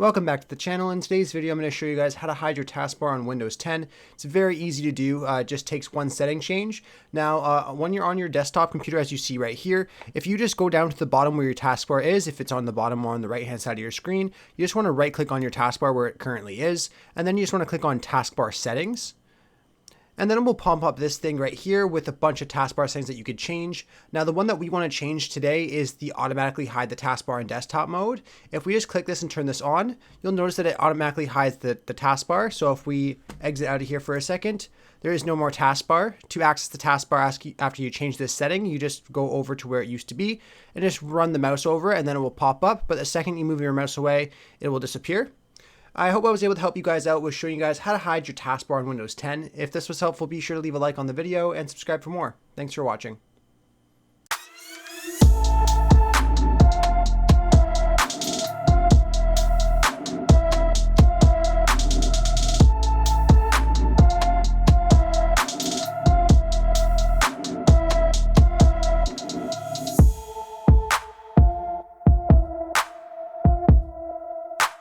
Welcome back to the channel. In today's video, I'm going to show you guys how to hide your taskbar on Windows 10. It's very easy to do. It just takes one setting change. Now, when you're on your desktop computer, as you see right here, if you just go down to the bottom where your taskbar is, if it's on the bottom or on the right-hand side of your screen, you just want to right-click on your taskbar where it currently is, and then you just want to click on Taskbar Settings. And then it will pop up this thing right here with a bunch of taskbar settings that you could change. Now, the one that we want to change today is the automatically hide the taskbar in desktop mode. If we just click this and turn this on, you'll notice that it automatically hides the taskbar. So if we exit out of here for a second, there is no more taskbar. To access the taskbar after you change this setting, you just go over to where it used to be and just run the mouse over it, and then it will pop up. But the second you move your mouse away, it will disappear. I hope I was able to help you guys out with showing you guys how to hide your taskbar on Windows 10. If this was helpful, be sure to leave a like on the video and subscribe for more. Thanks for watching.